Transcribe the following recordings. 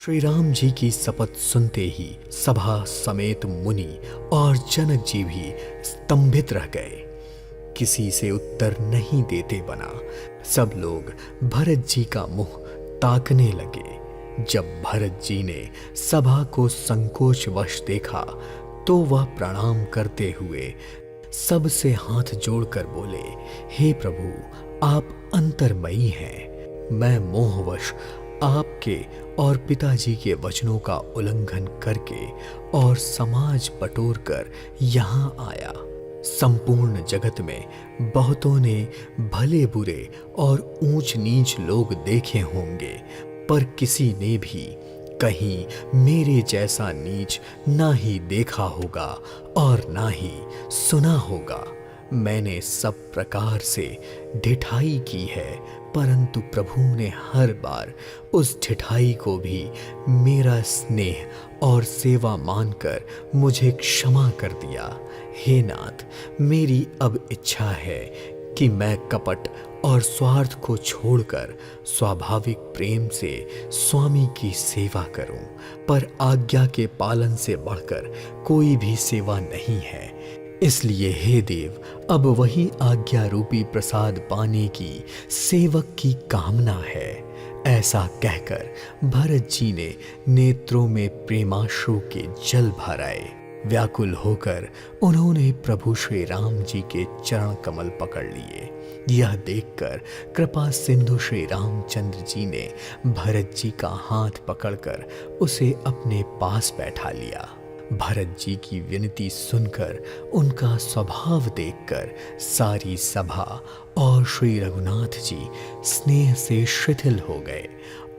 श्री राम जी की शपथ सुनते ही सभा समेत मुनि और जनक जी भी स्तंभित रह गए। किसी से उत्तर नहीं देते बना। सब लोग भरत जी का मुंह ताकने लगे। जब भरत जी ने सभा को संकोचवश देखा तो वह प्रणाम करते हुए सबसे हाथ जोड़कर बोले, हे प्रभु, आप अंतर्मयी हैं। मैं मोहवश आपके और पिताजी के वचनों का उल्लंघन करके और समाज बटोर कर यहाँ आया। संपूर्ण जगत में बहुतों ने भले बुरे और ऊंच नीच लोग देखे होंगे, पर किसी ने भी कहीं मेरे जैसा नीच ना ही देखा होगा और ना ही सुना होगा। मैंने सब प्रकार से ढिठाई की है, परंतु प्रभु ने हर बार उस ढिठाई को भी मेरा स्नेह और सेवा मानकर मुझे क्षमा कर दिया। हे नाथ, मेरी अब इच्छा है कि मैं कपट और स्वार्थ को छोड़कर स्वाभाविक प्रेम से स्वामी की सेवा करूं, पर आज्ञा के पालन से बढ़कर कोई भी सेवा नहीं है। इसलिए हे देव, अब वही आज्ञा रूपी प्रसाद पाने की सेवक की कामना है। ऐसा कहकर भरत जी ने नेत्रों में प्रेमाश्रु के जल भर आए। व्याकुल होकर उन्होंने प्रभु श्री राम जी के चरण कमल पकड़ लिए। यह देखकर कृपा सिंधु श्री रामचंद्र जी ने भरत जी का हाथ पकड़कर उसे अपने पास बैठा लिया। भरत जी की विनती सुनकर, उनका स्वभाव देखकर सारी सभा और श्री रघुनाथ जी स्नेह से शिथिल हो गए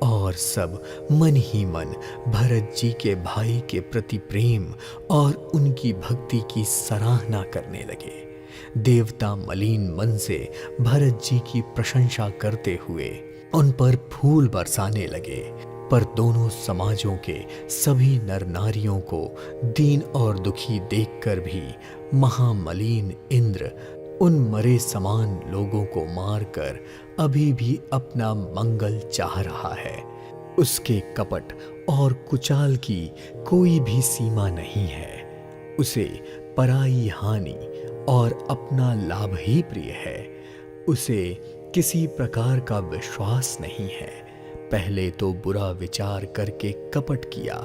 और सब मन ही मन भरत जी के भाई के प्रति प्रेम और उनकी भक्ति की सराहना करने लगे। देवता मलिन मन से भरत जी की प्रशंसा करते हुए उन पर फूल बरसाने लगे, पर दोनों समाजों के सभी नर नारियों को दीन और दुखी देखकर भी महामलिन इंद्र उन मरे समान लोगों को मारकर अभी भी अपना मंगल चाह रहा है। उसके कपट और कुचाल की कोई भी सीमा नहीं है। उसे पराई हानि और अपना लाभ ही प्रिय है। उसे किसी प्रकार का विश्वास नहीं है। पहले तो बुरा विचार करके कपट किया,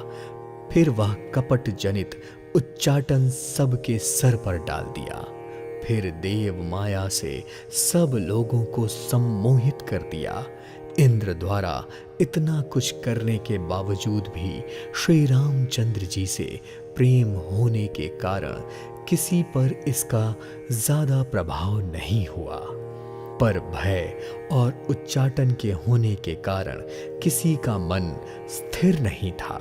फिर वह कपट जनित उच्चाटन सबके सर पर डाल दिया। फिर देव माया से सब लोगों को सम्मोहित कर दिया। इंद्र द्वारा इतना कुछ करने के बावजूद भी श्री रामचंद्र जी से प्रेम होने के कारण किसी पर इसका ज्यादा प्रभाव नहीं हुआ, पर भय और उच्चाटन के होने के कारण किसी का मन स्थिर नहीं था।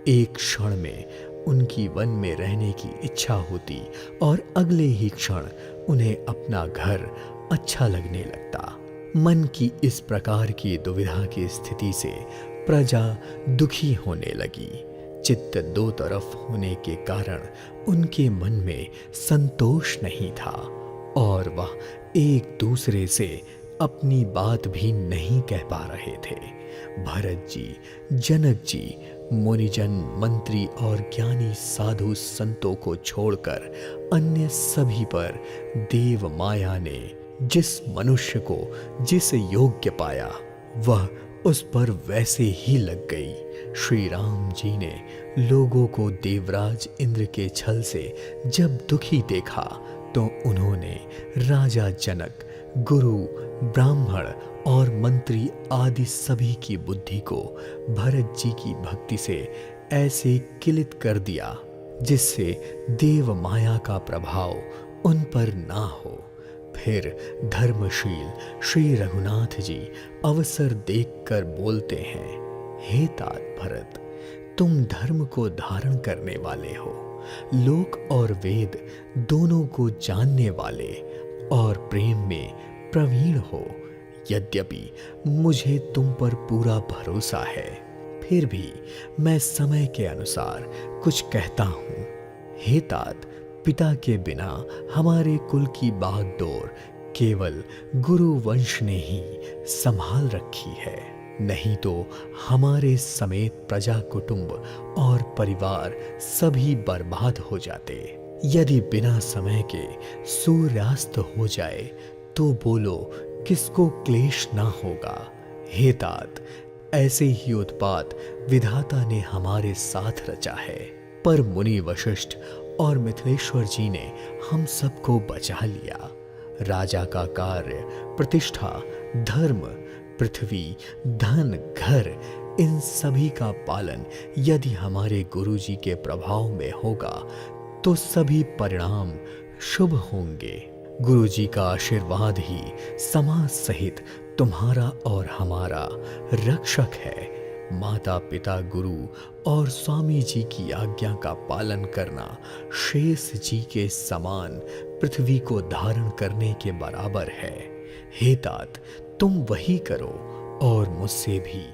एक क्षण में उनकी वन में रहने की इच्छा होती और अगले ही क्षण उन्हें अपना घर अच्छा लगने लगता। मन की इस प्रकार की दुविधा की स्थिति से प्रजा दुखी होने लगी। चित्त दो तरफ होने के कारण उनके मन में संतोष नहीं था और वह एक दूसरे से अपनी बात भी नहीं कह पा रहे थे। भरत जी, जनक जी, मुनिजन, मंत्री और ज्ञानी साधु संतों को छोड़कर अन्य सभी पर देव माया ने जिस मनुष्य को जिस योग्य पाया, वह उस पर वैसे ही लग गई। श्री राम जी ने लोगों को देवराज इंद्र के छल से जब दुखी देखा तो उन्होंने राजा जनक, गुरु, ब्राह्मण और मंत्री आदि सभी की बुद्धि को भरत जी की भक्ति से ऐसे किलित कर दिया जिससे देव माया का प्रभाव उन पर ना हो। फिर धर्मशील श्री रघुनाथ जी अवसर देखकर बोलते हैं, हे तात भरत, तुम धर्म को धारण करने वाले हो, लोक और वेद दोनों को जानने वाले और प्रेम में प्रवीण हो। यद्यपि मुझे तुम पर पूरा भरोसा है, फिर भी मैं समय के अनुसार कुछ कहता हूँ। हे तात, पिता के बिना हमारे कुल की बागडोर केवल गुरु वंश ने ही संभाल रखी है। नहीं तो हमारे समेत प्रजा, कुटुंब और परिवार सभी बर्बाद हो जाते। यदि बिना समय के सूर्यास्त हो जाए तो बोलो किसको क्लेश ना होगा। हे तात, ऐसे ही उत्पात विधाता ने हमारे साथ रचा है, पर मुनि वशिष्ठ और मिथिलेश्वर जी ने हम सबको बचा लिया। राजा का कार्य, प्रतिष्ठा, धर्म, पृथ्वी, धन, घर, इन सभी का पालन यदि हमारे गुरुजी के प्रभाव में होगा तो सभी परिणाम शुभ होंगे। गुरुजी का आशीर्वाद ही समाज सहित तुम्हारा और हमारा रक्षक है। माता पिता, गुरु और स्वामी जी की आज्ञा का पालन करना शेष जी के समान पृथ्वी को धारण करने के बराबर है। हे तात, तुम वही करो और मुझसे भी